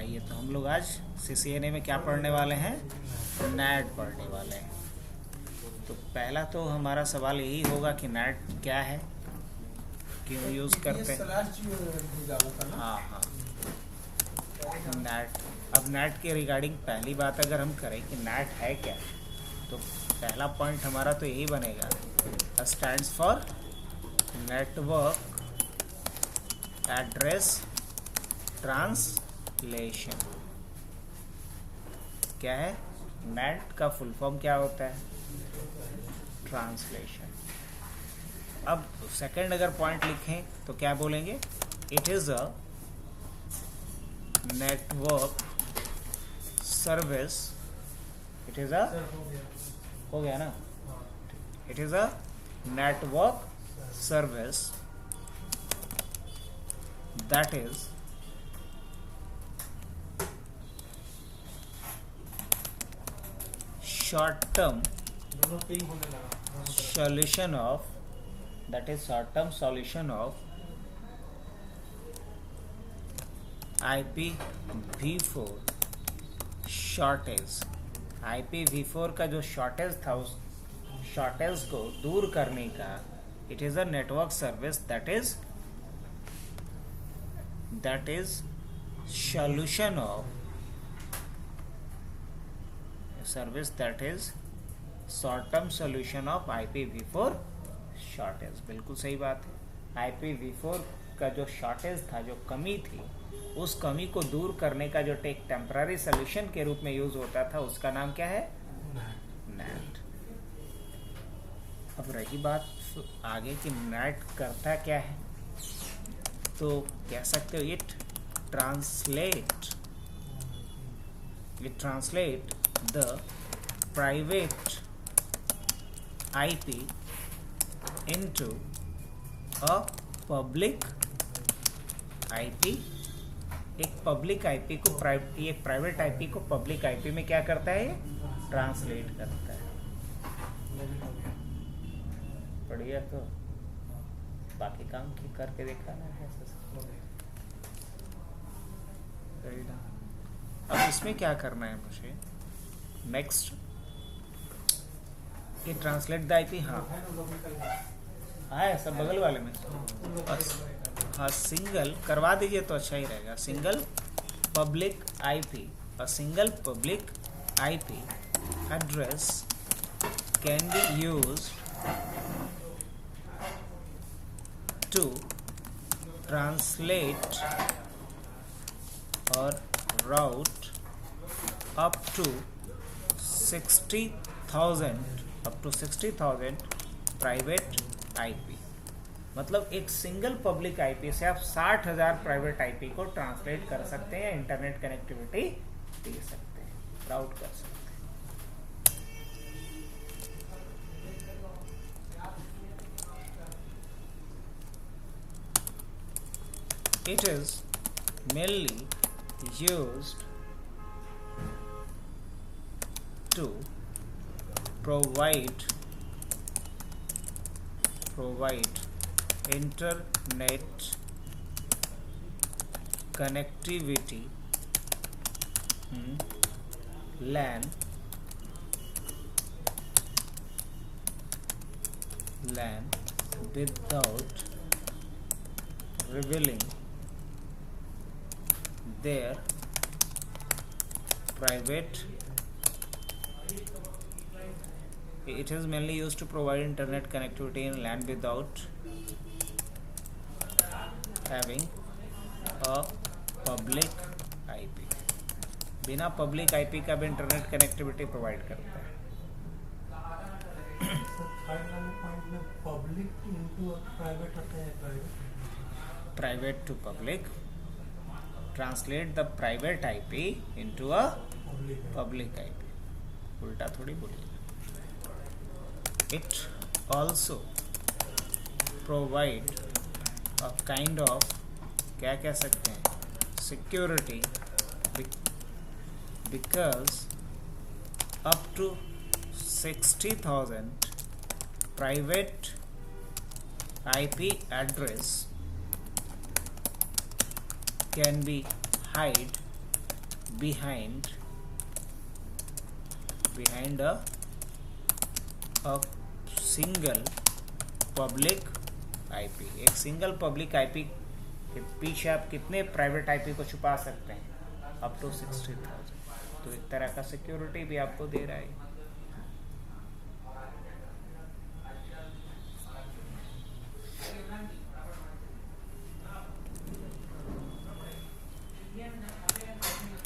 आइए तो हम लोग आज CCNA में क्या पढ़ने वाले हैं, नैट पढ़ने वाले हैं। तो पहला तो हमारा सवाल यही होगा कि नैट क्या है, क्यों यूज़ करते हैं। हाँ हाँ, नैट। अब नैट के रिगार्डिंग पहली बात अगर हम करें कि नैट है क्या, तो पहला पॉइंट हमारा तो यही बनेगा, stands for network address translation. क्या है नैट का फुल फॉर्म, क्या होता है, ट्रांसलेशन। अब सेकंड अगर पॉइंट लिखें तो क्या बोलेंगे, it is a network service. It is a, हो गया ना, it is a network service that is short term solution of, that is short term solution of IPv4 shortage। IPv4 का जो शॉर्टेज था, उस शॉर्टेज को दूर करने का, it is a network service that is solution of service that is short term solution of IPv4 shortage. बिल्कुल सही बात है। IPv4 का जो शॉर्टेज था, जो कमी थी, उस कमी को दूर करने का जो एक टेम्पररी सोल्यूशन के रूप में यूज होता था, उसका नाम क्या है, नैट। अब रही बात आगे कि नैट करता क्या है, तो कह सकते हो it translate the private IP into a public IP। एक पब्लिक आईपी को एक प्राइवेट आईपी को पब्लिक आईपी में क्या करता है, ट्रांसलेट करता है। बढ़िया। तो बाकी काम की करके देखा ना, अब इसमें क्या करना है मुझे, नेक्स्ट ये ट्रांसलेट द आईपी। हाँ है सब बगल वाले में, हाँ सिंगल करवा दीजिए तो अच्छा ही रहेगा। Single public IP, a single public IP address can be used to translate और route up to 60,000 private IP. मतलब एक सिंगल पब्लिक आईपी से आप 60,000 प्राइवेट आईपी को ट्रांसलेट कर सकते हैं, इंटरनेट कनेक्टिविटी दे सकते हैं, राउट कर सकते हैं। It is mainly used to provide internet connectivity, LAN without revealing their private. It is mainly used to provide internet connectivity in LAN without having a public IP। बिना public IP का भी internet connectivity provide करता है। Private to public, translate the private IP into a public IP, उल्टा थोड़ी बोलिए। It also provide a kind of, क्या कह सकते हैं, security, because up to 60,000 private IP address can be hide behind a single public IP। एक single public IP के पीछे आप कितने प्राइवेट IP को छुपा सकते हैं? Up to 60,000। तो एक तरह का सिक्योरिटी भी आपको दे रहा है।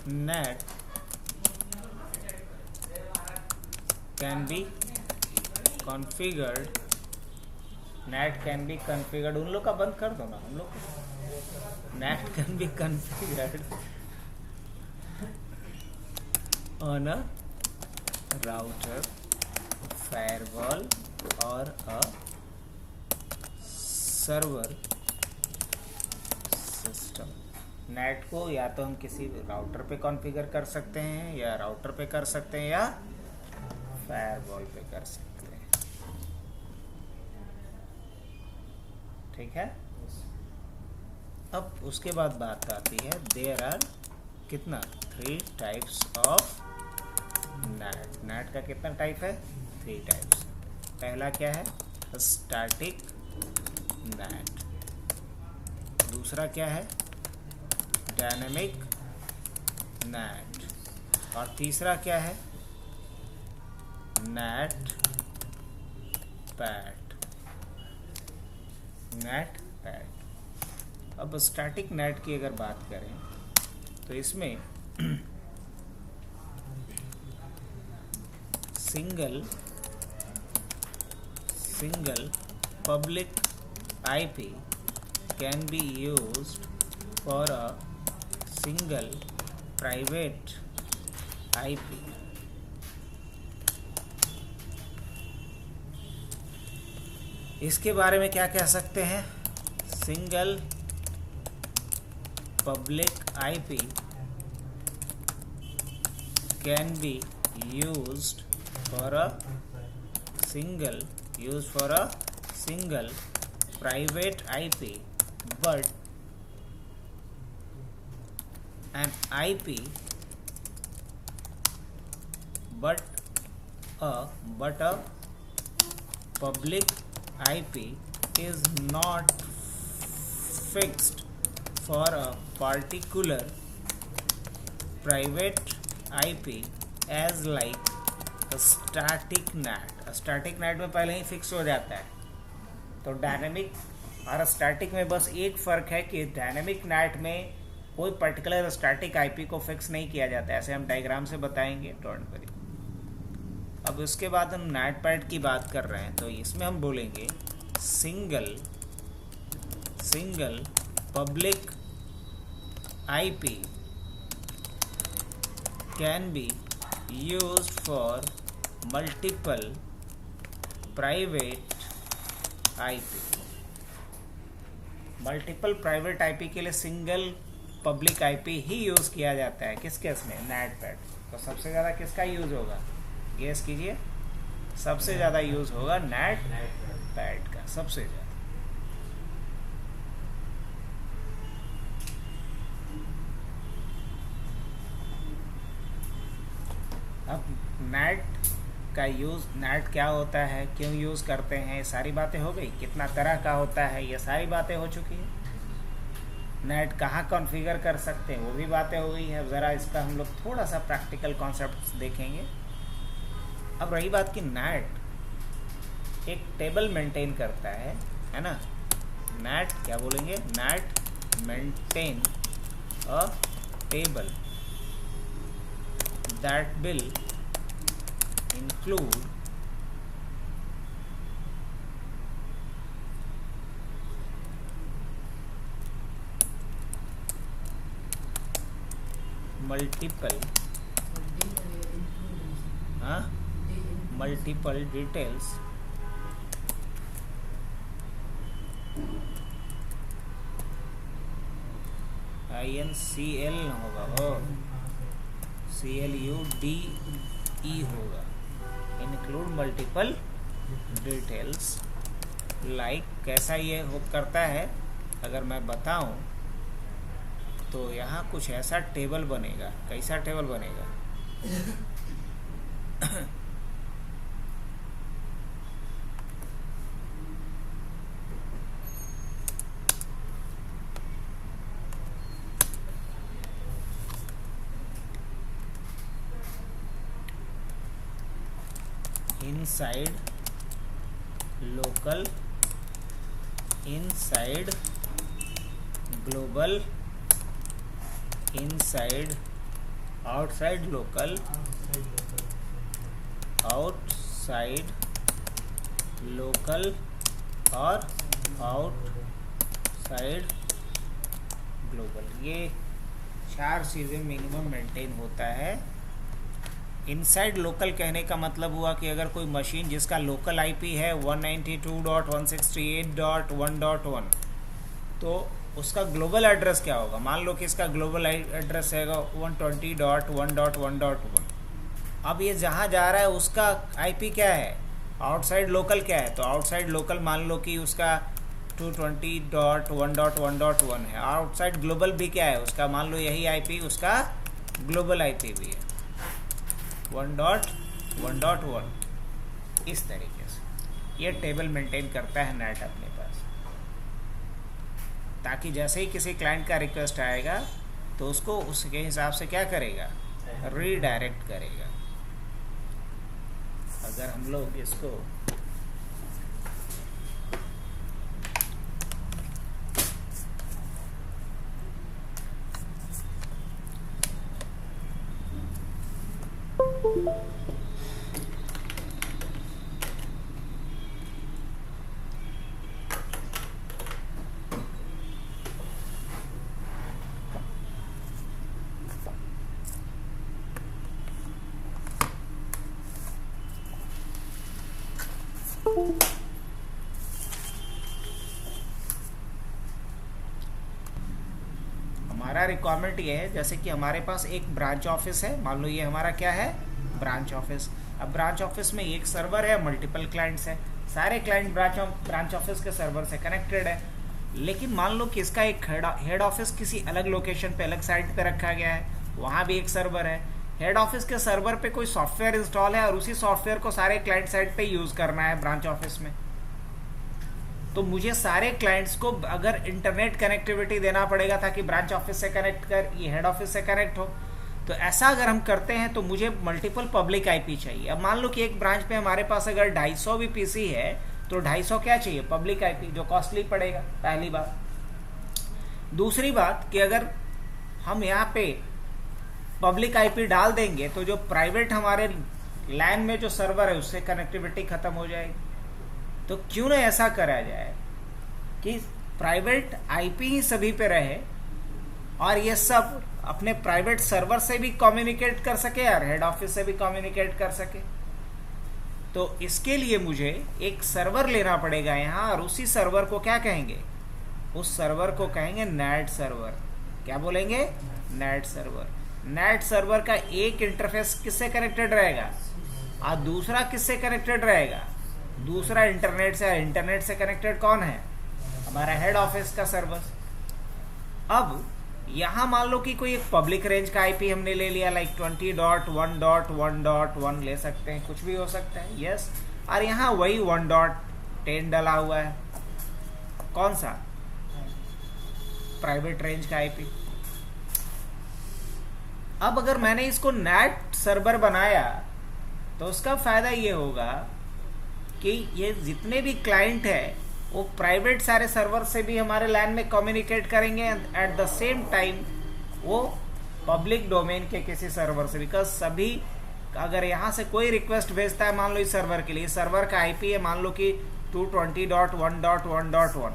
NAT can be configured, उन लोग का बंद कर दो ना, हम लोग NAT can be configured on a router, firewall or a server system। NAT को या तो हम किसी राउटर पे कॉन्फ़िगर कर सकते हैं, या राउटर पे कर सकते हैं, या फायरवॉल पे कर सकते हैं। ठीक है। अब उसके बाद बात आती है, देयर आर कितना 3 टाइप्स ऑफ NAT। NAT का कितना टाइप है? 3 टाइप्स। पहला क्या है? Static NAT। दूसरा क्या है? Dynamic NAT। और तीसरा क्या है? NAT pad. अब स्टैटिक NAT की अगर बात करें तो इसमें single public IP can be used for a single private IP। इसके बारे में क्या कह सकते हैं? Single public IP can be used for a single private IP, but a public IP is not fixed for a particular private IP as like a static NAT। Static NAT में पहले ही fix हो जाता है। तो dynamic और static में बस एक फ़र्क है कि डायनेमिक NAT में कोई पर्टिकुलर स्टैटिक IP को फिक्स नहीं किया जाता है। ऐसे हम डायग्राम से बताएंगे, डोंट वरी। अब उसके बाद हम NAT पैड की बात कर रहे हैं, तो इसमें हम बोलेंगे single public IP can be used for multiple private IP। Multiple private IP के लिए सिंगल पब्लिक IP ही यूज़ किया जाता है। किस केस में? NAT pad. तो सबसे ज़्यादा किसका यूज़ होगा? गेस कीजिए। सबसे ज़्यादा यूज़ होगा NAT पैड का, सबसे ज़्यादा। अब NAT का यूज़, NAT क्या होता है, क्यों यूज़ करते हैं, ये सारी बातें हो गई। कितना तरह का होता है, ये सारी बातें हो चुकी हैं। NAT कहाँ कॉन्फ़िगर कर सकते हैं, वो भी बातें हो गई हैं। ज़रा इसका हम लोग थोड़ा सा प्रैक्टिकल कॉन्सेप्ट देखेंगे। अब रही बात कि NAT एक टेबल मेंटेन करता है ना। NAT क्या बोलेंगे? NAT maintain a table that will include multiple details INCL होगा, CLUDE होगा। Include multiple details. लाइक कैसा ये करता है, अगर मैं बताऊं तो यहाँ कुछ ऐसा टेबल बनेगा। कैसा टेबल बनेगा? Inside local, inside global, inside outside local, outside local और आउटसाइड ग्लोबल। ये 4 चीज़ें मिनिमम मेंटेन होता है। इनसाइड लोकल कहने का मतलब हुआ कि अगर कोई मशीन जिसका लोकल आईपी है 192.168.1.1, तो उसका ग्लोबल एड्रेस क्या होगा? मान लो कि इसका ग्लोबल एड्रेस है 120.1.1.1। अब ये जहाँ जा रहा है उसका आईपी क्या है? आउटसाइड लोकल क्या है? तो आउटसाइड लोकल मान लो कि उसका 220.1.1.1 है। आउटसाइड ग्लोबल भी क्या है उसका? मान लो यही आईपी उसका ग्लोबल आईपी भी है 1.1.1। इस तरीके से ये टेबल मेंटेन करता है नेट अपने पास, ताकि जैसे ही किसी क्लाइंट का रिक्वेस्ट आएगा तो उसको उसके हिसाब से क्या करेगा? रीडायरेक्ट करेगा। अगर हम लोग इसको हमारा रिक्वायरमेंट ये है, जैसे कि हमारे पास एक ब्रांच ऑफिस है। मान लो ये हमारा क्या है? Branch office. अब ब्रांच ऑफिस में एक सर्वर है, मल्टीपल क्लाइंट्स है, सारे क्लाइंट ब्रांच ऑफिस के सर्वर से कनेक्टेड है। लेकिन मान लो कि इसका एक हेड ऑफिस किसी अलग लोकेशन पे, अलग साइट पे रखा गया है, वहाँ भी एक सर्वर है। हेड ऑफिस के सर्वर पे कोई सॉफ्टवेयर इंस्टॉल है और उसी सॉफ्टवेयर को सारे क्लाइंट साइट पे यूज़ करना है ब्रांच ऑफिस में। तो मुझे सारे क्लाइंट्स को अगर इंटरनेट कनेक्टिविटी देना पड़ेगा ताकि ब्रांच ऑफिस से कनेक्ट कर ये हेड ऑफिस से कनेक्ट हो। तो ऐसा अगर हम करते हैं तो मुझे मल्टीपल पब्लिक आईपी चाहिए। अब मान लो कि एक ब्रांच पे हमारे पास अगर 250 भी पीसी है तो 250 क्या चाहिए? पब्लिक आईपी, जो कॉस्टली पड़ेगा, पहली बात। दूसरी बात कि अगर हम यहाँ पे पब्लिक आईपी डाल देंगे तो जो प्राइवेट हमारे लैन में जो सर्वर है उससे कनेक्टिविटी खत्म हो जाएगी। तो क्यों ना ऐसा करा जाए कि प्राइवेट आईपी ही सभी पे रहे और ये सब अपने प्राइवेट सर्वर से भी कम्युनिकेट कर सके और हेड ऑफिस से भी कम्युनिकेट कर सके। तो इसके लिए मुझे एक सर्वर लेना पड़ेगा यहाँ, और उसी सर्वर को क्या कहेंगे? उस सर्वर को कहेंगे नेट सर्वर। क्या बोलेंगे? Net server. नेट सर्वर का एक इंटरफेस किससे कनेक्टेड रहेगा और दूसरा किससे कनेक्टेड रहेगा? दूसरा इंटरनेट से। इंटरनेट से कनेक्टेड कौन है? हमारा हेड ऑफिस का सर्वर। अब यहाँ मान लो कि कोई एक पब्लिक रेंज का आईपी हमने ले लिया, लाइक 20.1.1.1 ले सकते हैं, कुछ भी हो सकता है, यस। और यहाँ वही 1.10 डाला हुआ है। कौन सा? प्राइवेट रेंज का आईपी। अब अगर मैंने इसको नेट सर्वर बनाया तो उसका फायदा ये होगा कि ये जितने भी क्लाइंट है वो प्राइवेट सारे सर्वर से भी हमारे लैन में कम्युनिकेट करेंगे, एट द सेम टाइम वो पब्लिक डोमेन के किसी सर्वर से, बिकॉज सभी अगर यहाँ से कोई रिक्वेस्ट भेजता है, मान लो इस सर्वर के लिए, सर्वर का आईपी है मान लो कि 220.1.1.1,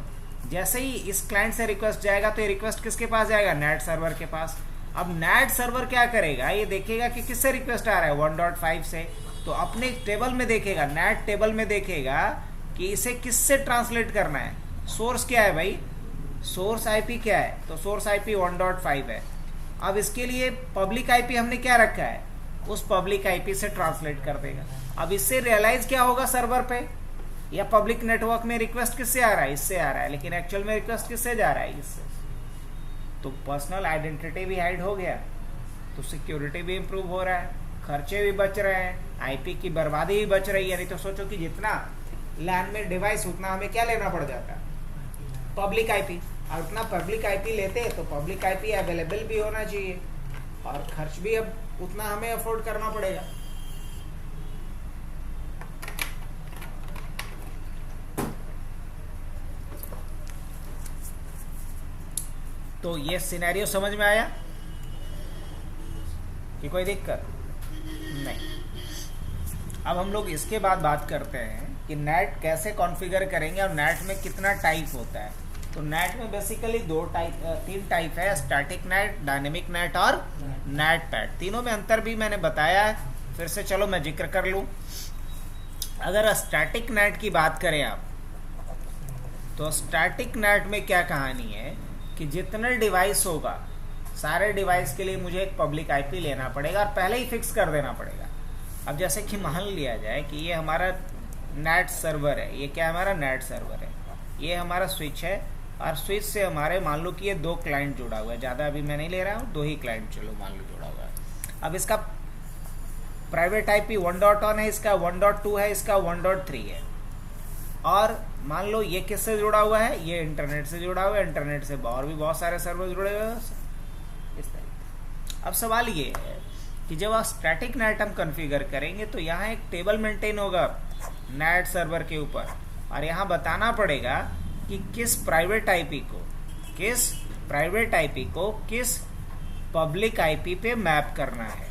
जैसे ही इस क्लाइंट से रिक्वेस्ट जाएगा तो ये रिक्वेस्ट किसके पास जाएगा? नेट सर्वर के पास। अब नेट सर्वर क्या करेगा? ये देखेगा कि किससे रिक्वेस्ट आ रहा है, 1.5 से, तो अपने टेबल में देखेगा, नेट टेबल में देखेगा कि इसे किससे ट्रांसलेट करना है। सोर्स क्या है भाई? सोर्स आईपी क्या है? तो सोर्स आईपी 1.5 है। अब इसके लिए पब्लिक आईपी हमने क्या रखा है? उस पब्लिक आईपी से ट्रांसलेट कर देगा। अब इससे रियलाइज क्या होगा सर्वर पे या पब्लिक नेटवर्क में रिक्वेस्ट किससे आ रहा है? इससे आ रहा है, लेकिन एक्चुअल में रिक्वेस्ट किससे जा रहा है? इससे। तो पर्सनल आइडेंटिटी भी हाइड हो गया, तो सिक्योरिटी भी इम्प्रूव हो रहा है, खर्चे भी बच रहे हैं, आईपी की बर्बादी भी बच रही है। नहीं तो सोचो कि जितना लैन में डिवाइस उतना हमें क्या लेना पड़ जाता है, पब्लिक आईपी, और उतना पब्लिक आईपी लेते तो पब्लिक आईपी अवेलेबल भी होना चाहिए और खर्च भी अब उतना हमें अफोर्ड करना पड़ेगा। तो ये सिनेरियो समझ में आया कि कोई दिक्कत नहीं। अब हम लोग इसके बाद बात करते हैं कि नेट कैसे कॉन्फ़िगर करेंगे और नेट में कितना टाइप होता है। तो नेट में बेसिकली तीन टाइप है, स्टैटिक नेट, डायनेमिक नेट और नेट पैड। तीनों में अंतर भी मैंने बताया है, फिर से चलो मैं जिक्र कर लूँ। अगर स्टैटिक नेट की बात करें आप, तो स्टैटिक नेट में क्या कहानी है कि जितने डिवाइस होगा सारे डिवाइस के लिए मुझे एक पब्लिक आईपी लेना पड़ेगा और पहले ही फिक्स कर देना पड़ेगा। अब जैसे कि मान लिया जाए कि ये हमारा नेट सर्वर है, ये क्या हमारा नेट सर्वर है, ये हमारा स्विच है और स्विच से हमारे मान लो कि ये 2 क्लाइंट जुड़ा हुआ है, ज़्यादा अभी मैं नहीं ले रहा हूँ, 2 ही क्लाइंट चलो मान लो जुड़ा हुआ है। अब इसका प्राइवेट आईपी 1.1 है, इसका 1.2 है, इसका 1.3 है। और मान लो ये किससे जुड़ा हुआ है, ये इंटरनेट से जुड़ा हुआ है, इंटरनेट से और भी बहुत सारे सर्वर जुड़े हुए हैं इस तरीके। अब सवाल ये है कि जब आप स्टैटिक नेट हम कॉन्फ़िगर करेंगे तो यहाँ एक टेबल मेंटेन होगा नेट सर्वर के ऊपर और यहाँ बताना पड़ेगा कि किस प्राइवेट आईपी को किस पब्लिक आईपी पे मैप करना है,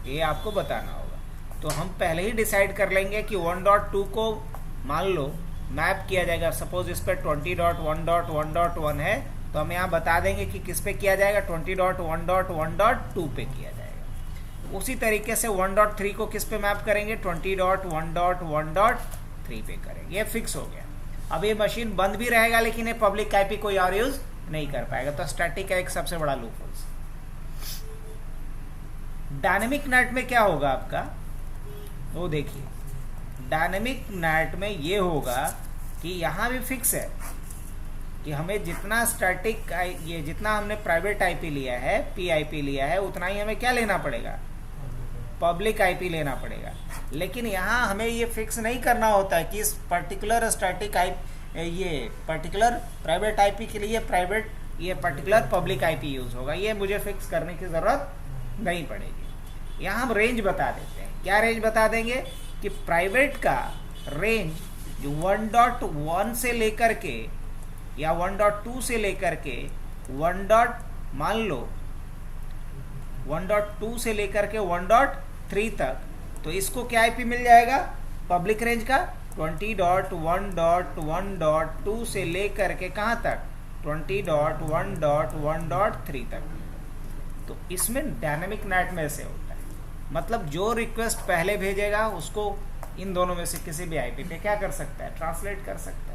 ये आपको बताना होगा। तो हम पहले ही डिसाइड कर लेंगे कि 1.2 को मान लो मैप किया जाएगा, सपोज इस पर 20.1.1.1 है, तो हम यहाँ बता देंगे कि किस पे किया जाएगा, 20.1.1.2 पे किया जाएगा। उसी तरीके से 1.3 को किस पे मैप करेंगे, 20.1.1.3 पे करेंगे। ये फिक्स हो गया। अब ये मशीन बंद भी रहेगा लेकिन ये पब्लिक आईपी कोई और यूज नहीं कर पाएगा। तो स्टैटिक का एक सबसे बड़ा लूपहोल्स। डायनेमिक नेट में क्या होगा आपका, वो देखिए, डायनेमिक नेट में ये होगा कि यहाँ भी फिक्स है कि हमें जितना स्टैटिक ये जितना हमने प्राइवेट आईपी लिया है, पीआईपी लिया है, उतना ही हमें क्या लेना पड़ेगा, पब्लिक आईपी लेना पड़ेगा। लेकिन यहाँ हमें ये फिक्स नहीं करना होता है कि इस पर्टिकुलर स्टैटिक ये पर्टिकुलर प्राइवेट आईपी के लिए ये पर्टिकुलर पब्लिक आईपी यूज होगा। ये मुझे फिक्स करने की जरूरत नहीं पड़ेगी। यहाँ हम रेंज बता देते हैं। क्या रेंज बता देंगे कि प्राइवेट का रेंज जो 1.1 से लेकर के या 1.2 से लेकर के मान लो 1.2 से लेकर के 1.3 तक, तो इसको क्या आईपी मिल जाएगा पब्लिक रेंज का, 20.1.1.2 से लेकर के कहाँ तक, 20.1.1.3 तक। तो इसमें डायनेमिक नेट में से होता है, मतलब जो रिक्वेस्ट पहले भेजेगा उसको इन दोनों में से किसी भी आईपी पे क्या कर सकता है, ट्रांसलेट कर सकता है।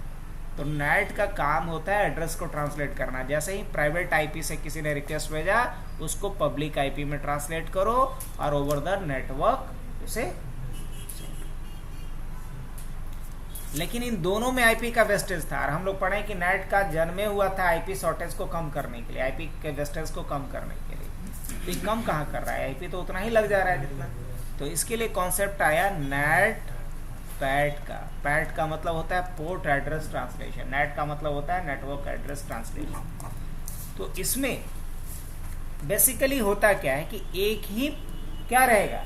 तो नेट का काम होता है एड्रेस को ट्रांसलेट करना। जैसे ही प्राइवेट आईपी से किसी ने रिक्वेस्ट भेजा, उसको पब्लिक आईपी में ट्रांसलेट करो और ओवर द नेटवर्क उसे। लेकिन इन दोनों में आईपी का वेस्टेज था और हम लोग पढ़े कि नेट का जन्मे हुआ था आईपी शॉर्टेज को कम करने के लिए, आईपी के वेस्टेज को कम करने के लिए। तो ये कम कहाँ कर रहा है, आईपी तो उतना ही लग जा रहा है जितना। तो इसके लिए कॉन्सेप्ट आया नेट पैड का। पैड का मतलब होता है पोर्ट एड्रेस ट्रांसलेशन, नेट का मतलब होता है नेटवर्क एड्रेस ट्रांसलेशन। तो इसमें बेसिकली होता क्या है कि एक ही क्या रहेगा,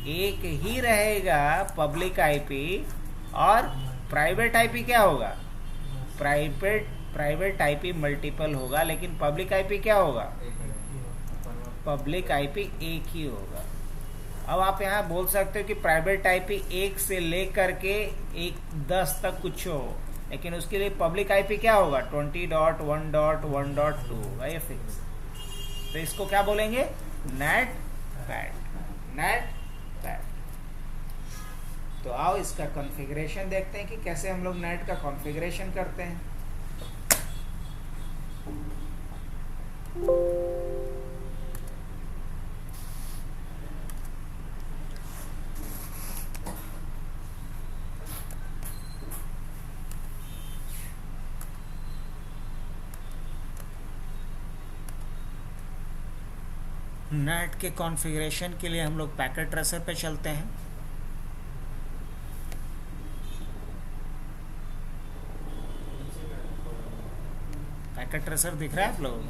एक ही रहेगा पब्लिक आईपी और प्राइवेट आईपी क्या होगा, प्राइवेट आईपी मल्टीपल होगा, लेकिन पब्लिक आईपी क्या होगा, पब्लिक आईपी एक ही होगा। अब आप यहाँ बोल सकते हो कि प्राइवेट आईपी 1 से लेकर के 10 तक कुछ हो, लेकिन उसके लिए पब्लिक आईपी क्या होगा, 20.1.1.2 होगा, ये फिक्स। तो इसको क्या बोलेंगे, नेट पैड, नेट पैड। तो आओ इसका कॉन्फ़िगरेशन देखते हैं कि कैसे हम लोग नेट का कॉन्फ़िगरेशन करते हैं। नेट के कॉन्फ़िगरेशन के लिए हम लोग पैकेट ट्रेसर पे चलते हैं। पैकेट ट्रेसर दिख रहा है आप लोगों को?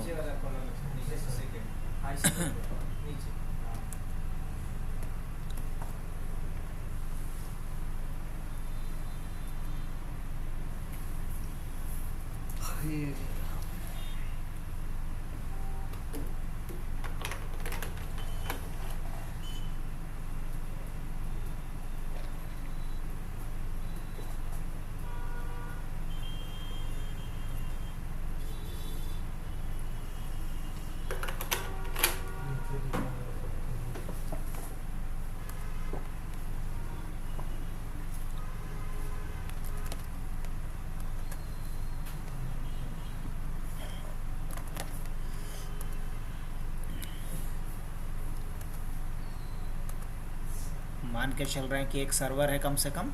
मान के चल रहे हैं कि एक सर्वर है कम से कम,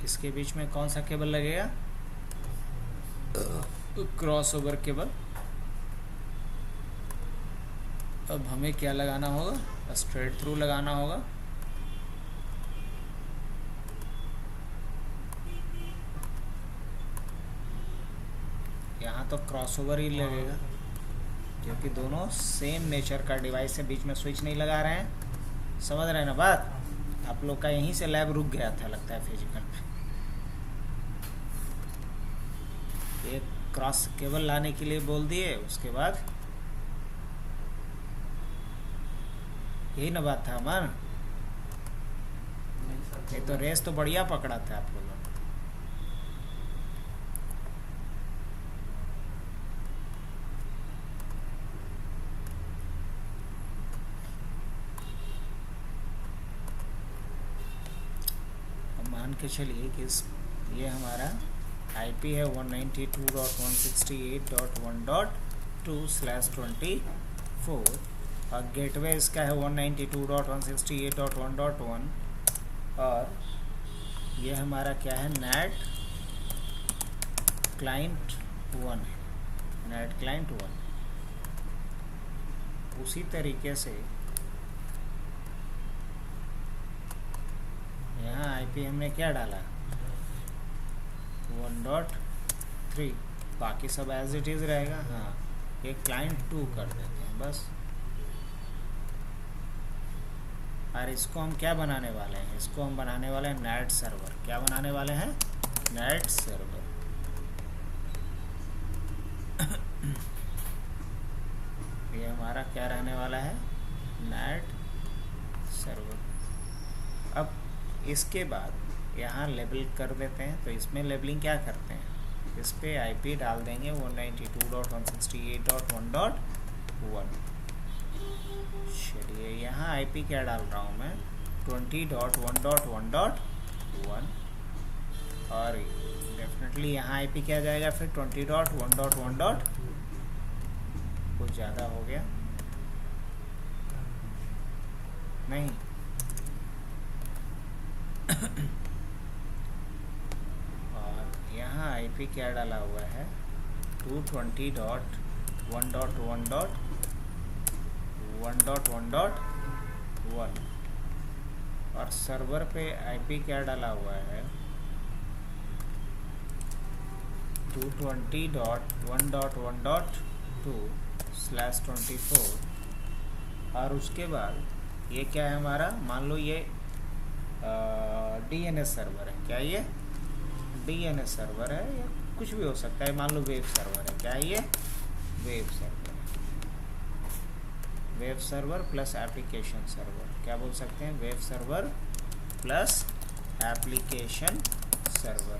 इसके बीच में कौन सा केबल लगेगा? Crossover cable. अब हमें क्या लगाना होगा? स्ट्रेट थ्रू लगाना होगा। यहाँ तो क्रॉसओवर ही लगेगा क्योंकि दोनों सेम नेचर का डिवाइस है, बीच में स्विच नहीं लगा रहे हैं। समझ रहे हैं ना बात? आप लोग का यहीं से लैब रुक गया था लगता है फिजिकल में। एक क्रॉस केबल लाने के लिए बोल दिए, उसके बाद यही ना बात था अमन। ये तो रेस तो बढ़िया पकड़ा था आप लोगों ने। अब मान के चलिए कि ये हमारा आईपी है 192.168.1.2/24 और गेटवे इसका है 192.168.1.1 और ये हमारा क्या है? नेट क्लाइंट 1 है, नेट क्लाइंट 1। उसी तरीके से यहाँ आईपी हमने क्या डाला? 1.3, बाकी सब एज इट इज़ रहेगा। हाँ, ये क्लाइंट 2 कर देते हैं बस। और इसको हम क्या बनाने वाले हैं? इसको हम बनाने वाले हैं नेट सर्वर। क्या बनाने वाले हैं? Net server. ये हमारा क्या रहने वाला है? Net server. अब इसके बाद यहाँ लेबल कर देते हैं। तो इसमें लेबलिंग क्या करते हैं? इस पे आईपी डाल देंगे 192.168.1.1। चलिए यहाँ आईपी क्या डाल रहा हूँ मैं? 20.1.1.1 और डेफिनेटली यहाँ आईपी क्या जाएगा फिर? 20.1.1. कुछ ज़्यादा हो गया नहीं? यहाँ आईपी क्या डाला हुआ है? 220.1.1.1.1 और सर्वर पे आईपी क्या डाला हुआ है? 220.1.1.2/24 और उसके बाद ये क्या है हमारा? मान लो ये डीएनएस सर्वर है। क्या ये डीएनएस सर्वर है या कुछ भी हो सकता है? मान लो वेब सर्वर है। क्या है ये? Web server, web server plus application server, क्या बोल सकते हैं, web server plus application server,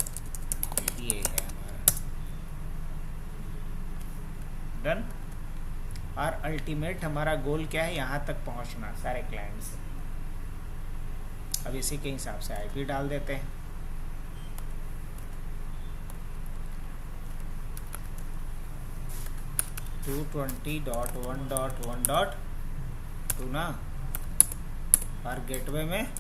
ये है हमारा डन। और अल्टीमेट हमारा गोल क्या है, यहाँ तक पहुँचना सारे क्लाइंट से। अब इसी के हिसाब से आईपी डाल देते हैं। टू 220.1.1.2 ना, और गेटवे में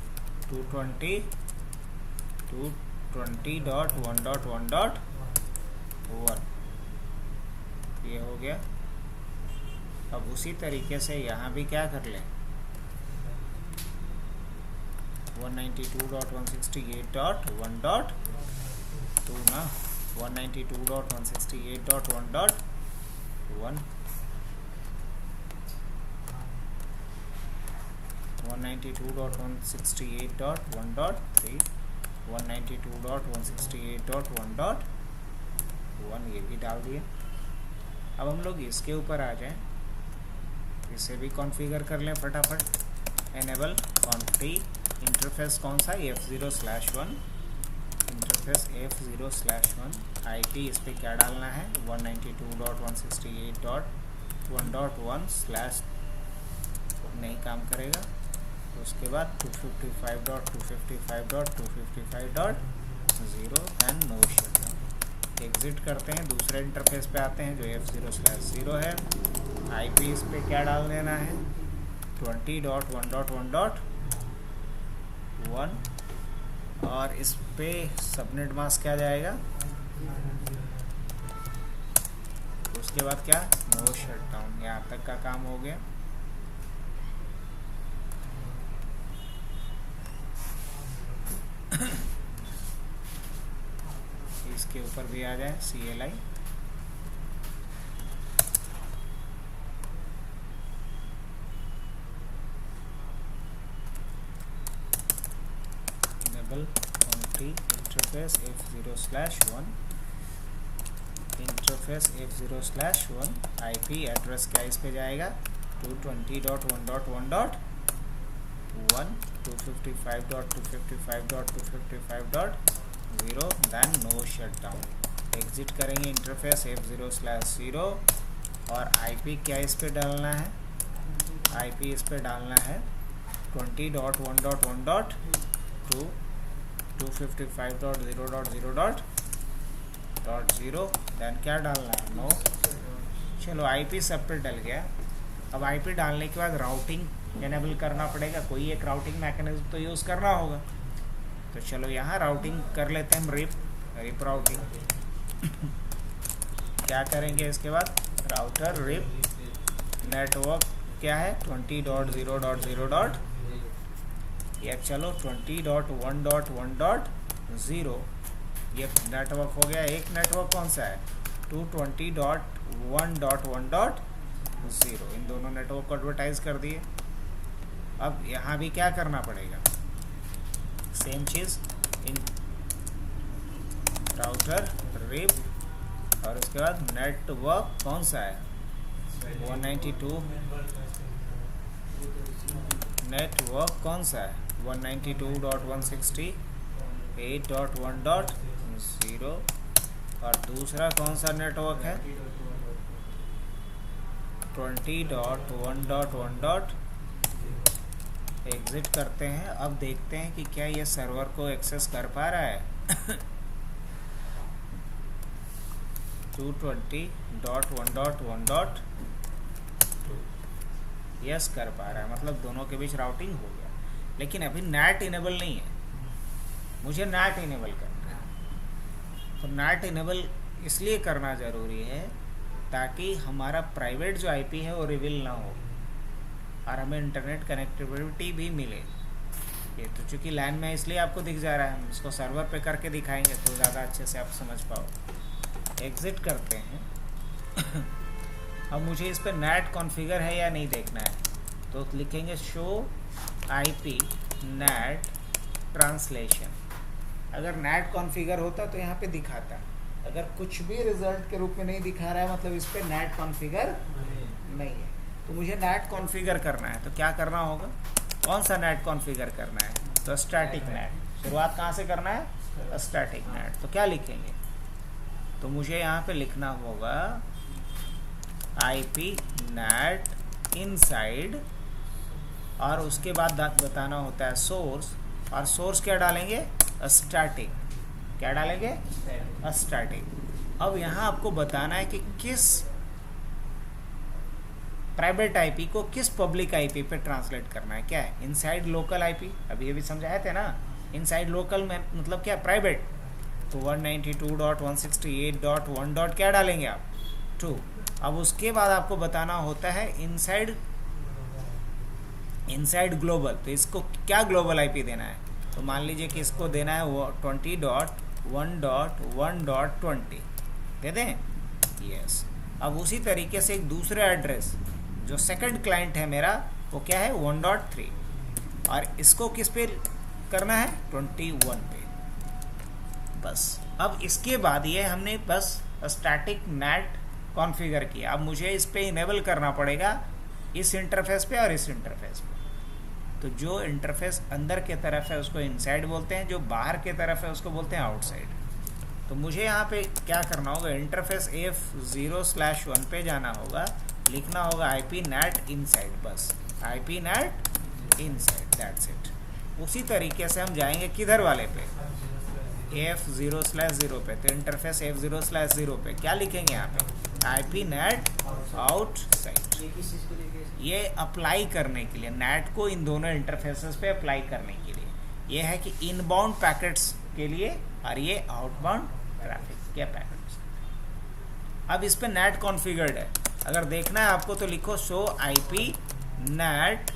220.1.1.1 ये हो गया। अब उसी तरीके से यहाँ भी क्या कर लें, 192.168.1.2 ना, 192.168.1.1, 192.168.1.3, 192.168.1.1 ये भी डाल दिए। अब हम लोग इसके ऊपर आ जाएं, इसे भी कॉन्फ़िगर कर लें फटाफट। एनेबल कॉन्फी इंटरफेस कौन सा, F0/1 इंटरफेस F0/1 IP इस पर क्या डालना है, 192.168.1.1 नहीं काम करेगा। तो उसके बाद 255.255.255.0 एंड नो शटडाउन। एग्जिट करते हैं, दूसरे इंटरफेस पे आते हैं जो F0/0 है। IP इस पे क्या डाल देना है, 20.1.1.1 और इस पे सबनेट मास्क क्या जाएगा, उसके बाद क्या, नो शटडाउन। यहाँ तक का काम हो गया। इसके ऊपर भी आ जाए CLI, interface F0/1 interface F0/1 IP address क्या इस पे जाएगा, 220.1.1.1 255.255.255.0 देन नो शटडाउन। एग्जिट करेंगे इंटरफेस F0/0 और IP क्या इस पे डालना है, IP इस पे डालना है 20.1.1.2 255.0.0.0 देन क्या डालना है, नो। चलो IP सब पे डल गया। अब IP डालने के बाद राउटिंग एनेबल करना पड़ेगा, कोई एक राउटिंग मैकेनिज्म तो यूज़ करना होगा। तो चलो यहाँ राउटिंग कर लेते हैं हम, रिप राउटिंग। क्या करेंगे इसके बाद, राउटर रिप नेटवर्क क्या है 20.0.0. ये चलो 20.1.1.0 ये नेटवर्क हो गया। एक नेटवर्क कौन सा है, 220.1.1.0, इन दोनों नेटवर्क को एडवर्टाइज कर दिए। अब यहाँ भी क्या करना पड़ेगा, सेम चीज़, इन राउटर रिप और उसके बाद नेटवर्क कौन सा है 192, नेटवर्क कौन सा है 192.168.1.0 और दूसरा कौन सा नेटवर्क है 20.1.1. एग्जिट करते हैं। अब देखते हैं कि क्या ये सर्वर को एक्सेस कर पा रहा है 220.1.1.2 यस कर पा रहा है, मतलब दोनों के बीच राउटिंग हो गया। लेकिन अभी NAT इनेबल नहीं है, मुझे NAT इनेबल करना है। तो NAT इनेबल इसलिए करना ज़रूरी है ताकि हमारा प्राइवेट जो IP है वो रिवील ना हो और हमें इंटरनेट कनेक्टिविटी भी मिले। ये तो चूँकि लैन में इसलिए आपको दिख जा रहा है, हम इसको सर्वर पे करके दिखाएंगे तो ज़्यादा अच्छे से आप समझ पाओ। एग्जिट करते हैं। अब मुझे इस पर NAT कॉन्फ़िगर है या नहीं देखना है, तो लिखेंगे शो IP NAT ट्रांसलेशन। अगर NAT कॉन्फ़िगर होता तो यहाँ पे दिखाता, अगर कुछ भी रिजल्ट के रूप में नहीं दिखा रहा है मतलब इस पे नेट कॉन्फ़िगर नहीं है। तो मुझे नेट कॉन्फ़िगर करना है तो क्या करना होगा, कौन सा नेट कॉन्फ़िगर करना है, तो स्टैटिक नेट। शुरुआत कहाँ से करना है, स्टैटिक नेट। तो क्या लिखेंगे, तो मुझे यहाँ पे लिखना होगा IP नेट इनसाइड, और उसके बाद बताना होता है सोर्स, और सोर्स क्या डालेंगे, स्टैटिक। क्या डालेंगे, स्टैटिक। अब यहाँ आपको बताना है कि किस प्राइवेट आईपी को किस पब्लिक आईपी पे ट्रांसलेट करना है। क्या है, इनसाइड लोकल आईपी, अभी अभी समझाए थे ना। इनसाइड लोकल में मतलब क्या, प्राइवेट। तो 192.168.1. क्या डालेंगे आप, 2। अब उसके बाद आपको बताना होता है इनसाइड ग्लोबल। तो इसको क्या ग्लोबल आईपी देना है, तो मान लीजिए कि इसको देना है 20.1.1.20 दे दें, यस। अब उसी तरीके से एक दूसरा एड्रेस जो सेकंड क्लाइंट है मेरा, वो क्या है 1.3, और इसको किस पे करना है, 21 पे। बस अब इसके बाद ये हमने बस स्टैटिक नेट कॉन्फ़िगर किया। अब मुझे इस पे इनेबल करना पड़ेगा इस इंटरफेस पे और इस इंटरफेस पे। तो जो इंटरफेस अंदर के तरफ है उसको इनसाइड बोलते हैं, जो बाहर के तरफ है उसको बोलते हैं आउटसाइड। तो मुझे यहाँ पे क्या करना होगा, इंटरफेस F0/1 पे जाना होगा, लिखना होगा IP नेट इनसाइड, बस IP net inside, that's it. उसी तरीके से हम जाएंगे किधर वाले पे, F0/0 पे। तो इंटरफेस F0/0 पे क्या लिखेंगे यहाँ पे, IP नेट आउटसाइड। ये अप्लाई करने के लिए, नेट को इन दोनों इंटरफेसेस पे अप्लाई करने के लिए, ये है कि इनबाउंड पैकेट्स के लिए, और ये आउटबाउंड ट्रैफिक के पैकेट्स। अब इस पे नेट कॉन्फ़िगर्ड है, अगर देखना है आपको तो लिखो शो IP नेट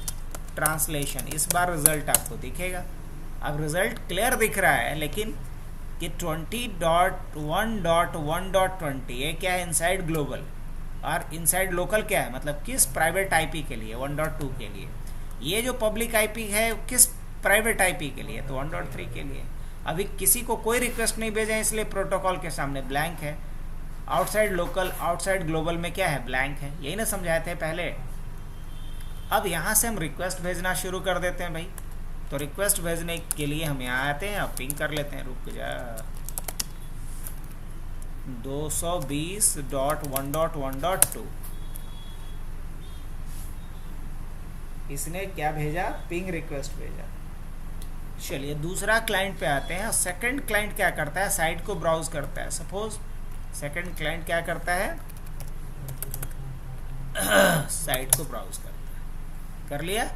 ट्रांसलेशन। इस बार रिजल्ट आपको दिखेगा। अब रिजल्ट क्लियर दिख रहा है, लेकिन ये 20.1.1.20 ये क्या है, इनसाइड ग्लोबल, और इनसाइड लोकल क्या है, मतलब किस प्राइवेट आईपी के लिए, 1.2 के लिए। ये जो पब्लिक आईपी है किस प्राइवेट आईपी के लिए, तो 1.3 के लिए। अभी किसी को कोई रिक्वेस्ट नहीं भेजा है, इसलिए प्रोटोकॉल के सामने ब्लैंक है। आउटसाइड लोकल, आउटसाइड ग्लोबल में क्या है, ब्लैंक है। यही ना समझाए थे पहले। अब यहाँ से हम रिक्वेस्ट भेजना शुरू कर देते हैं भाई। तो रिक्वेस्ट भेजने के लिए हम यहाँ आते हैं, अब पिंग कर लेते हैं, रुक जा, 220.1.1.2। इसने क्या भेजा, पिंग रिक्वेस्ट भेजा। चलिए दूसरा क्लाइंट पे आते हैं। सेकंड क्लाइंट क्या करता है, साइट को ब्राउज करता है। सपोज सेकंड क्लाइंट क्या करता है, साइट को ब्राउज करता है। कर लिया।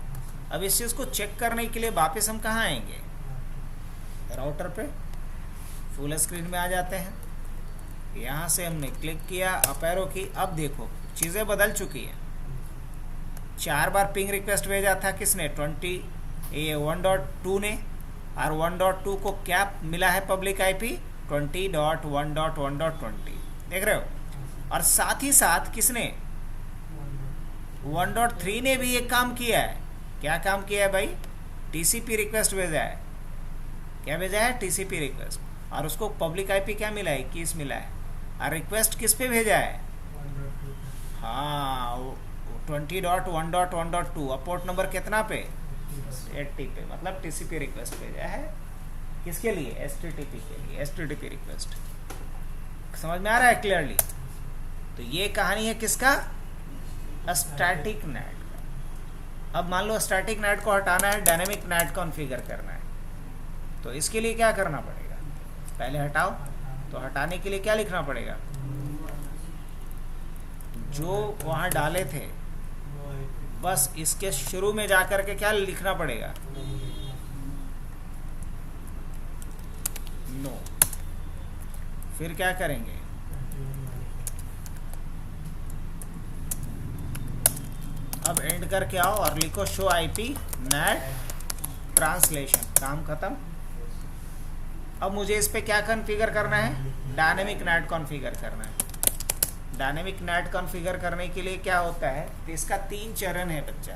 अब इस चीज़ को चेक करने के लिए वापस हम कहाँ आएंगे, राउटर पे, फुल स्क्रीन में आ जाते हैं। यहाँ से हमने क्लिक किया, अप एरो की। अब देखो चीज़ें बदल चुकी हैं। 4 बार पिंग रिक्वेस्ट भेजा था किसने, 1.2 ने, और 1.2 को क्या मिला है पब्लिक आईपी, 20.1.1.20, देख रहे हो। और साथ ही साथ किसने, 1.3 ने भी एक काम किया है। क्या काम किया है भाई, TCP रिक्वेस्ट भेजा है। क्या भेजा है, TCP रिक्वेस्ट, और उसको पब्लिक आईपी क्या मिला है, 21 मिला है। और रिक्वेस्ट किस पे भेजा है, हाँ 20.1.1.2, और पोर्ट नंबर कितना पे, 80 पे, मतलब TCP रिक्वेस्ट भेजा है। किसके लिए, HTTP के लिए, HTTP रिक्वेस्ट। समझ में आ रहा है क्लियरली। तो ये कहानी है किसका, स्टैटिक नेट का। अब मान लो स्टैटिक नेट को हटाना है, डायनेमिक नेट कॉन्फ़िगर करना है। तो इसके लिए क्या करना पड़ेगा, पहले हटाओ। तो हटाने के लिए क्या लिखना पड़ेगा, जो वहाँ डाले थे बस इसके शुरू में जाकर के क्या लिखना पड़ेगा, नो। फिर क्या करेंगे, अब एंड करके आओ और लिखो शो IP नेट ट्रांसलेशन, काम खत्म। अब मुझे इस पे क्या कॉन्फ़िगर करना है, डायनेमिक नेट कॉन्फ़िगर करना है। डायनेमिक नेट कॉन्फ़िगर करने के लिए क्या होता है, तो इसका 3 चरण है बच्चा।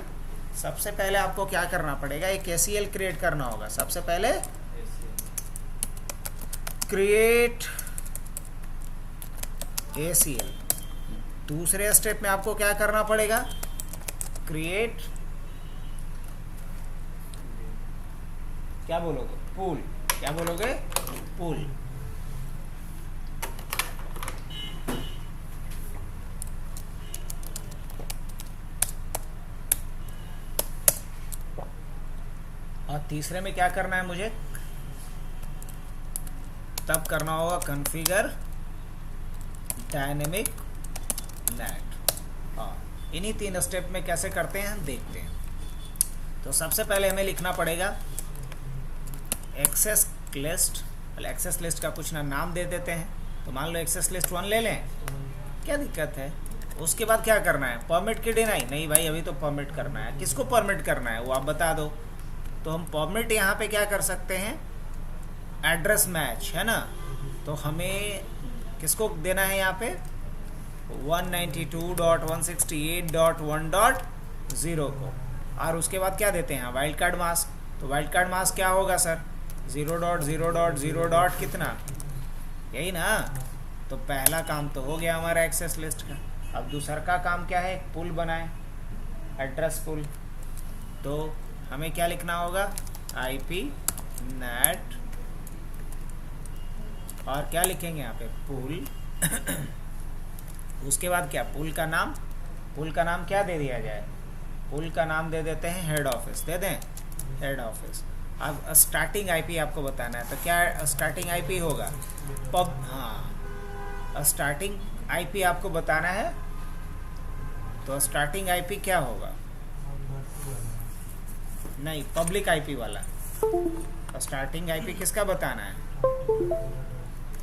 सबसे पहले आपको क्या करना पड़ेगा, एक ACL क्रिएट करना होगा। सबसे पहले क्रिएट ACL। दूसरे स्टेप में आपको क्या करना पड़ेगा, क्रिएट, क्या बोलोगे, पूल, क्या बोलोगे, पूल। और तीसरे में क्या करना है मुझे, तब करना होगा कॉन्फ़िगर डायनेमिक नेट। हाँ, इन्हीं 3 स्टेप में कैसे करते हैं हम देखते हैं। तो सबसे पहले हमें लिखना पड़ेगा एक्सेस लिस्ट। एक्सेस लिस्ट का कुछ ना नाम दे देते हैं, तो मान लो एक्सेस लिस्ट 1 ले लें, क्या दिक्कत है। उसके बाद क्या करना है, परमिट की डिनाई, नहीं भाई अभी तो परमिट करना है, किसको परमिट करना है वो आप बता दो। तो हम परमिट यहाँ पे क्या कर सकते हैं, एड्रेस मैच है ना, तो हमें किसको देना है यहाँ पे 192.168.1.0 को, और उसके बाद क्या देते हैं वाइल्ड कार्ड मास्क। तो वाइल्ड कार्ड मास्क क्या होगा सर, 0.0.0. कितना, यही ना। तो पहला काम तो हो गया हमारा एक्सेस लिस्ट का। अब दूसरा का काम क्या है, पुल बनाए, एड्रेस पुल। तो हमें क्या लिखना होगा, IP नेट, और क्या लिखेंगे यहाँ पे, पुल। उसके बाद क्या, पुल का नाम, पुल का नाम क्या दे दिया जाए, पुल का नाम दे देते हैं हेड ऑफिस, दे दें हेड ऑफिस। अब स्टार्टिंग IP आपको बताना है, तो क्या स्टार्टिंग IP होगा, पब, हाँ स्टार्टिंग IP आपको बताना है, तो स्टार्टिंग IP क्या होगा, नहीं पब्लिक IP वाला। स्टार्टिंग IP किसका बताना है,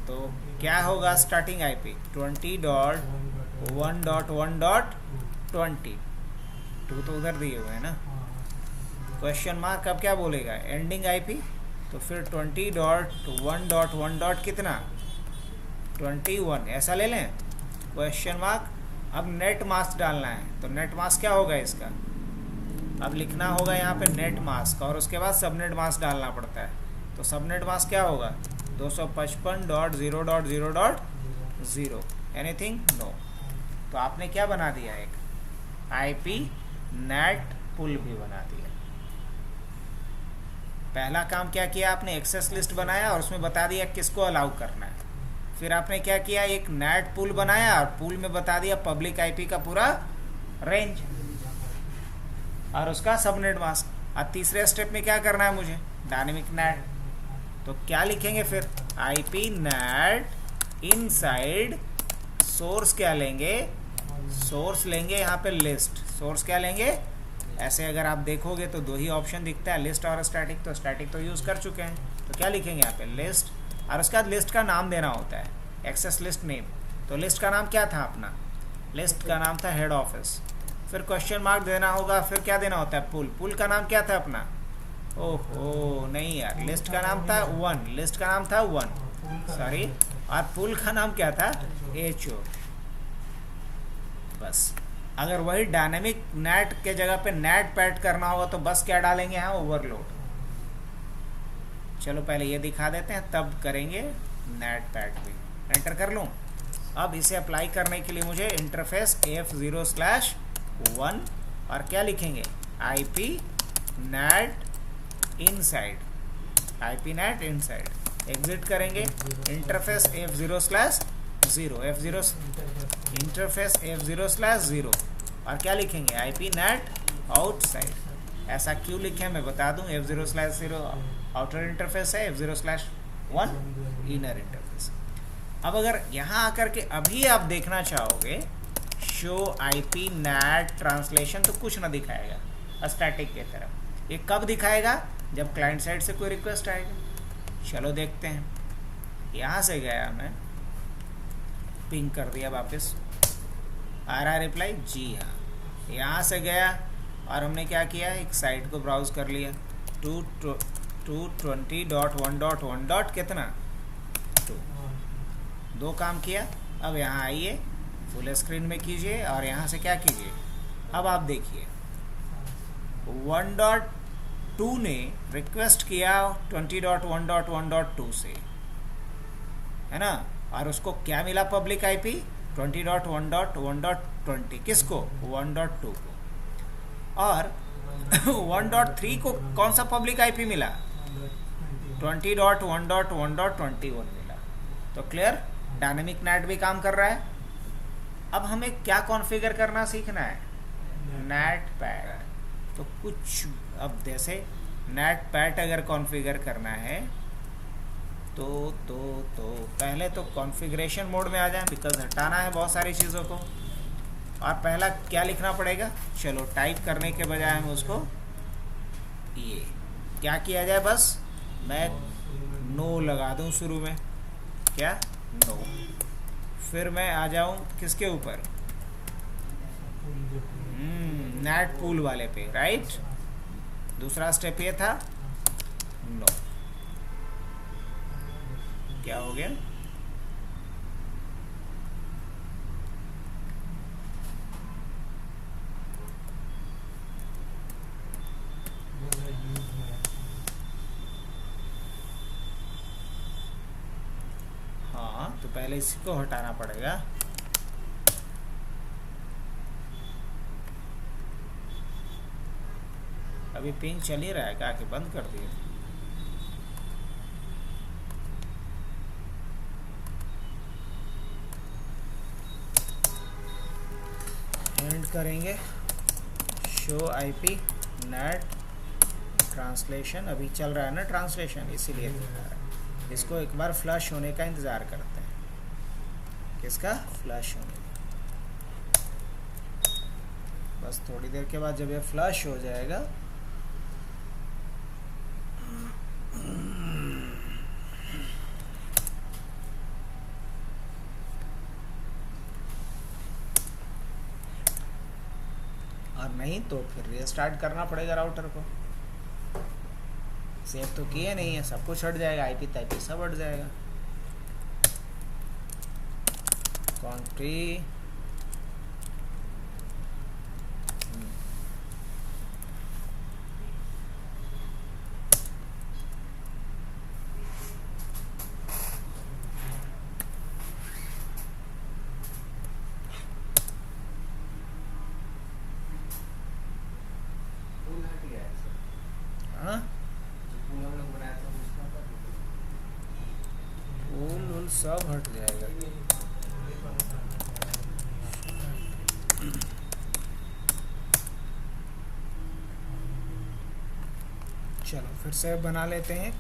तो क्या होगा स्टार्टिंग IP 20.1.1.20, 2 तो उधर दिए हुए हैं ना। क्वेश्चन मार्क अब क्या बोलेगा, एंडिंग IP, तो फिर 20.1.1. कितना 21, ऐसा ले लें, क्वेश्चन मार्क। अब नेट मास्क डालना है, तो नेट मास्क क्या होगा इसका, अब लिखना होगा यहाँ पे नेट मास्क, और उसके बाद सबनेट मास्क डालना पड़ता है। तो सबनेट मास्क क्या होगा 255.0.0.0, एनीथिंग नो। तो आपने क्या बना दिया, एक IP नेट पुल भी बना दिया। पहला काम क्या किया आपने, एक्सेस लिस्ट बनाया और उसमें बता दिया किसको अलाउ करना है। फिर आपने क्या किया, एक नेट पुल बनाया और पुल में बता दिया पब्लिक IP का पूरा रेंज और उसका सबनेट मास्क। अब तीसरे स्टेप में क्या करना है मुझे, डायनेमिक नेट। तो क्या लिखेंगे फिर, IP नेट इनसाइड सोर्स, क्या लेंगे, सोर्स लेंगे यहाँ पे लिस्ट, सोर्स क्या लेंगे, ऐसे अगर आप देखोगे तो 2 ही ऑप्शन दिखता है, लिस्ट और स्टैटिक। तो स्टैटिक तो यूज़ कर चुके हैं, तो क्या लिखेंगे यहाँ पे लिस्ट, और उसके बाद लिस्ट का नाम देना होता है, एक्सेस लिस्ट नेम। तो लिस्ट का नाम क्या था अपना, लिस्ट का नाम था हेड ऑफिस। फिर क्वेश्चन मार्क देना होगा, फिर क्या देना होता है, पुल, पुल का नाम क्या था अपना, ओहो नहीं यार, लिस्ट का नाम था 1, लिस्ट का नाम था 1 सॉरी, और पुल का नाम क्या था HO। बस अगर वही डायनेमिक नेट के जगह पे नेट पैड करना होगा तो बस क्या डालेंगे यहाँ, ओवरलोड। चलो पहले ये दिखा देते हैं, तब करेंगे नेट पैड भी। एंटर कर लूँ। अब इसे अप्लाई करने के लिए मुझे इंटरफेस F0/1 और क्या लिखेंगे, IP net inside, IP net inside. Exit करेंगे, इंटरफेस F0/0, इंटरफेस F0/0 और क्या लिखेंगे, IP नेट आउटसाइड। ऐसा क्यों लिखे मैं बता दूं, F0/0 आउटर इंटरफेस है, F0/1 इनर इंटरफेस। अब अगर यहाँ आकर के अभी आप देखना चाहोगे शो IP नेट ट्रांसलेशन, तो कुछ ना दिखाएगा स्टैटिक की तरफ। ये कब दिखाएगा, जब क्लाइंट साइड से कोई रिक्वेस्ट आएगा। चलो देखते हैं, यहाँ से गया मैं, पिंग कर दिया वापस, आ रहा रिप्लाई, जी हाँ। यहाँ से गया और हमने क्या किया, एक साइट को ब्राउज कर लिया, 220.1.1. कितना 2, 2 काम किया। अब यहाँ आइए, फुल स्क्रीन में कीजिए और यहाँ से क्या कीजिए, अब आप देखिए 1.2 ने रिक्वेस्ट किया 20.1.1.2 से, है ना, और उसको क्या मिला, पब्लिक IP 20.1.1.20 किसको 1.2 को, और 1.3 को कौन सा पब्लिक आईपी मिला 20.1.1.21 मिला। तो क्लियर, डायनेमिक नेट भी काम कर रहा है। अब हमें क्या कॉन्फ़िगर करना सीखना है, नेट पैड। तो कुछ अब जैसे नेट पैड अगर कॉन्फ़िगर करना है तो पहले तो कॉन्फ़िगरेशन मोड में आ जाए, बिकॉज हटाना है बहुत सारी चीज़ों को। और पहला क्या लिखना पड़ेगा, चलो टाइप करने के बजाय हम उसको ये क्या किया जाए, बस मैं नो लगा दूं शुरू में, क्या नो, फिर मैं आ जाऊं किसके ऊपर, नेट पूल वाले पे, राइट। दूसरा स्टेप ये था नो, क्या हो गया, हाँ तो पहले इसको हटाना पड़ेगा। अभी पिंग चल ही रहा है क्या कि बंद कर दिए, एंड करेंगे शो आईपी नेट ट्रांसलेशन, अभी चल रहा है ना ट्रांसलेशन, इसीलिए दिखा रहा है। इसको एक बार फ्लश होने का इंतज़ार करते हैं, किसका, फ्लश होने का। बस थोड़ी देर के बाद जब ये फ्लश हो जाएगा और नहीं तो फिर रीस्टार्ट करना पड़ेगा राउटर को। सेव तो किए नहीं है, सब कुछ हट जाएगा, आईपी ताईपी सब हट जाएगा। कंट्री सब हट जाएगा। चलो फिर से बना लेते हैं।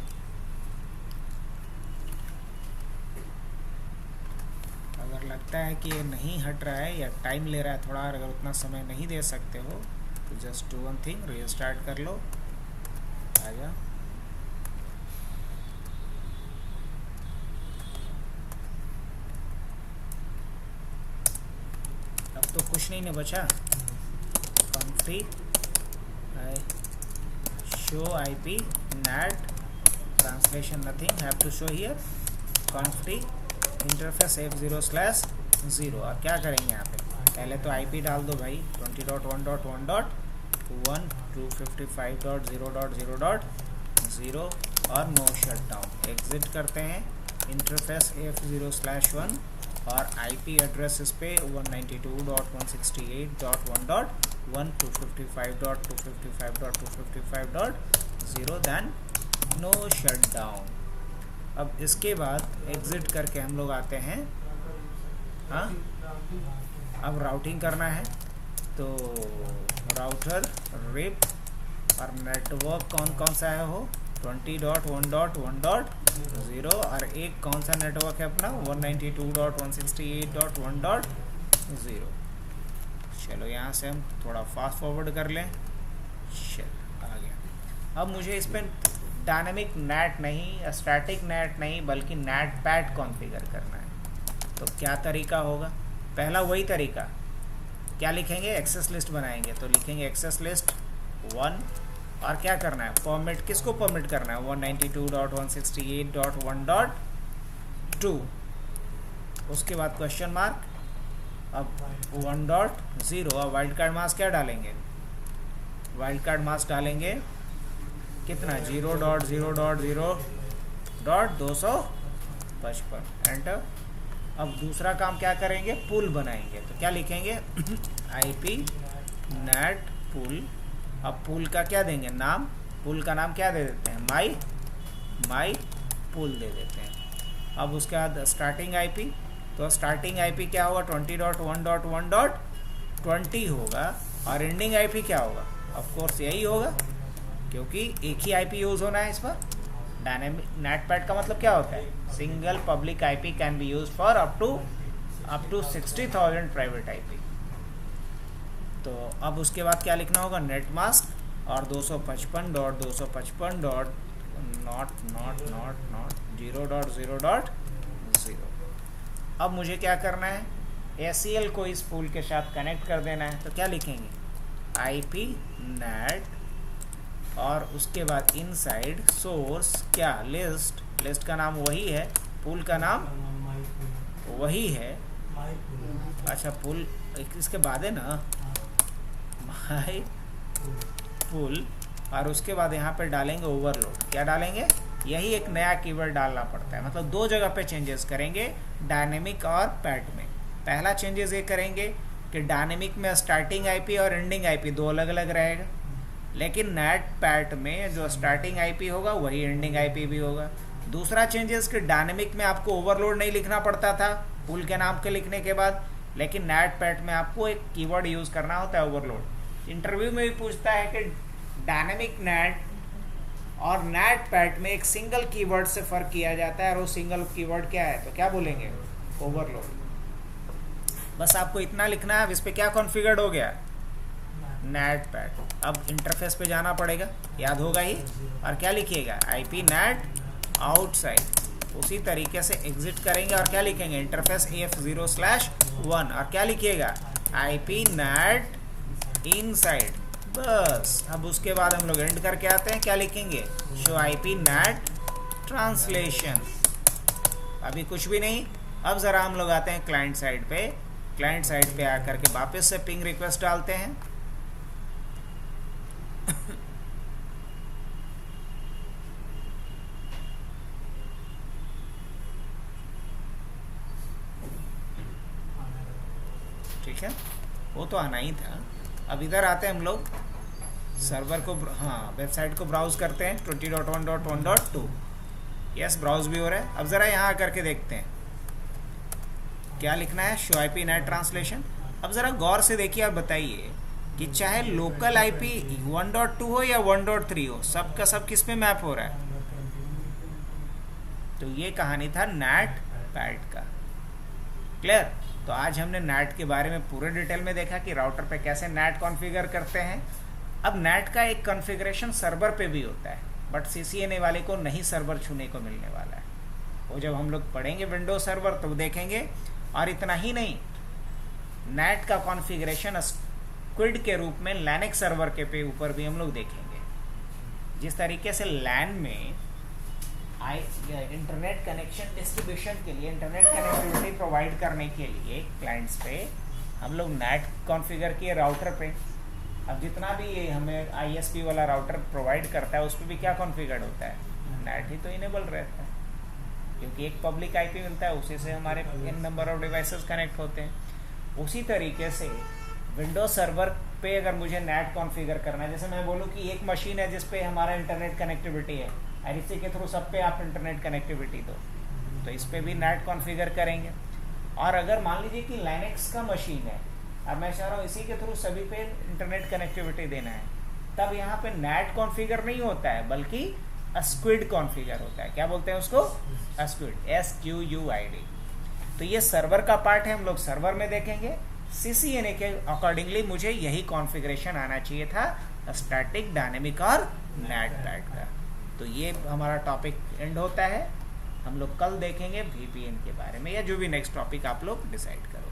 अगर लगता है कि ये नहीं हट रहा है या टाइम ले रहा है थोड़ा, अगर उतना समय नहीं दे सकते हो तो just do one thing, restart कर लो, आजा। तो कुछ नहीं बचा, country show IP net translation nothing, have to show here country interface F0/0। और क्या करेंगे यहाँ पे, पहले तो आईपी डाल दो भाई 20.1.1.1 255.0.0.0 और नो शटडाउन। एग्जिट करते हैं, इंटरफेस F0/1 और आईपी एड्रेस इस पे 192.168.1.1 255.255.255.0 दैन नो शटडाउन। अब इसके बाद एग्जिट करके हम लोग आते हैं, हाँ अब राउटिंग करना है तो राउटर रिप और नेटवर्क कौन सा है वो 20.1.1.0 और एक कौन सा नेटवर्क है अपना 192.168.1.0। चलो यहाँ से हम थोड़ा फास्ट फॉरवर्ड कर लें, चलो आ गया। अब मुझे इस पर डायनेमिक नेट नहीं, स्टैटिक नेट नहीं, बल्कि नेट पैड कॉन्फ़िगर करना है। तो क्या तरीका होगा, पहला वही तरीका, क्या लिखेंगे, एक्सेस लिस्ट बनाएंगे। तो लिखेंगे एक्सेस लिस्ट 1 और क्या करना है, फॉर्मेट किसको फॉर्मेट करना है 192.168.1.2, उसके बाद क्वेश्चन मार्क, अब 1.0 और वाइल्ड कार्ड मास्क क्या डालेंगे, वाइल्ड कार्ड मास्क डालेंगे कितना 0.0.0.255, एंटर। अब दूसरा काम क्या करेंगे, पुल बनाएंगे। तो क्या लिखेंगे IP नेट पुल। अब पुल का क्या देंगे नाम, पुल का नाम क्या दे देते हैं, माई पुल दे देते हैं। अब उसके बाद स्टार्टिंग IP, तो स्टार्टिंग IP क्या होगा 20.1.1.20 होगा, और एंडिंग IP क्या होगा, ऑफ कोर्स यही होगा क्योंकि एक ही IP यूज़ होना है इस पर। डायनेमिक नेटपैड का मतलब क्या होता है, single public IP can be use for up to 60,000 private IP। तो अब उसके बाद क्या लिखना होगा, नेट मास्क और 255.255.0.0.0. अब मुझे क्या करना है, ACL को इस पुल के साथ कनेक्ट कर देना है। तो क्या लिखेंगे IP नेट, और उसके बाद इनसाइड सोर्स क्या, लिस्ट का नाम वही है, पुल का नाम वही है। अच्छा पुल इसके बाद है ना, माई पुल, और उसके बाद यहाँ पे डालेंगे ओवरलोड। क्या डालेंगे, यही एक नया कीवर्ड डालना पड़ता है, मतलब दो जगह पे चेंजेस करेंगे, डायनेमिक और पैट में। पहला चेंजेस ये करेंगे कि डायनेमिक में स्टार्टिंग IP और एंडिंग IP दो अलग अलग रहेगा, लेकिन नेट पैट में जो स्टार्टिंग IP होगा वही एंडिंग IP भी होगा। दूसरा चेंजेस कि डायनेमिक में आपको ओवरलोड नहीं लिखना पड़ता था पुल के नाम के लिखने के बाद, लेकिन नेट पैट में आपको एक कीवर्ड यूज़ करना होता है ओवरलोड। इंटरव्यू में भी पूछता है कि डायनेमिक नेट और नेट पैट में एक सिंगल कीवर्ड से फ़र्क किया जाता है, और वो सिंगल कीवर्ड क्या है, तो क्या बोलेंगे ओवरलोड। बस आपको इतना लिखना है। अब इस पर क्या कॉन्फ़िगर्ड हो गया, नेट पैट। अब इंटरफेस पे जाना पड़ेगा, याद होगा ही, और क्या लिखिएगा IP नेट आउटसाइड। उसी तरीके से एग्जिट करेंगे और क्या लिखेंगे इंटरफेस AF0/1, और क्या लिखिएगा IP नेट इनसाइड। बस अब उसके बाद हम लोग एंड करके आते हैं, क्या लिखेंगे शो IP नेट ट्रांसलेशन। अभी कुछ भी नहीं। अब ज़रा हम लोग आते हैं क्लाइंट साइड पे। क्लाइंट साइड पे आकर के वापस से पिंग रिक्वेस्ट डालते हैं। ठीक है, वो तो आना ही था। अब इधर आते हैं हम लोग सर्वर को, हाँ वेबसाइट को ब्राउज करते हैं 20.1.1.2। यस ब्राउज भी हो रहा है। अब ज़रा यहाँ आकर के देखते हैं क्या लिखना है, शो IP नेट ट्रांसलेशन। अब ज़रा गौर से देखिए और बताइए कि चाहे लोकल IP 1.2 हो या 1.3 हो, सब का सब किस पे मैप हो रहा है। तो ये कहानी था नेट पैट का। क्लियर। तो आज हमने नेट के बारे में पूरे डिटेल में देखा कि राउटर पे कैसे नेट कॉन्फ़िगर करते हैं। अब नेट का एक कॉन्फ़िगरेशन सर्वर पे भी होता है, बट CCNA वाले को नहीं सर्वर छूने को मिलने वाला है। वो जब हम लोग पढ़ेंगे विंडोज सर्वर तो देखेंगे। और इतना ही नहीं, नेट का कॉन्फ़िगरेशन स्क्विड के रूप में लैनिक्स सर्वर के पे ऊपर भी हम लोग देखेंगे। जिस तरीके से लैन में इंटरनेट कनेक्शन डिस्ट्रीब्यूशन के लिए, इंटरनेट कनेक्टिविटी प्रोवाइड करने के लिए क्लाइंट्स पे हम लोग नेट कॉन्फ़िगर किए राउटर पे। अब जितना भी ये हमें ISP वाला राउटर प्रोवाइड करता है उस पर भी क्या कॉन्फ़िगर्ड होता है, नेट ही तो इनेबल रहता है, क्योंकि एक पब्लिक IP मिलता है, उसी से हमारे n number of devices connect होते हैं। उसी तरीके से विंडोज सर्वर पे अगर मुझे नेट कॉन्फ़िगर करना है, जैसे मैं बोलूँ कि एक मशीन है जिस पे हमारा इंटरनेट कनेक्टिविटी है और इसी के थ्रू सब पे आप इंटरनेट कनेक्टिविटी दो, तो इस पे भी नेट कॉन्फ़िगर करेंगे। और अगर मान लीजिए कि लाइनेक्स का मशीन है और मैं चाह रहा हूँ इसी के थ्रू सभी पे इंटरनेट कनेक्टिविटी देना है, तब यहाँ पे नेट कॉन्फ़िगर नहीं होता है बल्कि स्क्विड कॉन्फ़िगर होता है। क्या बोलते हैं उसको, स्क्विड, SQUID। तो ये सर्वर का पार्ट है, हम लोग सर्वर में देखेंगे। CCNA के अकॉर्डिंगली मुझे यही कॉन्फ़िगरेशन आना चाहिए था, स्टैटिक, डायनेमिक और नेट पैड का। तो ये हमारा टॉपिक एंड होता है। हम लोग कल देखेंगे VPN के बारे में, या जो भी नेक्स्ट टॉपिक आप लोग डिसाइड करो।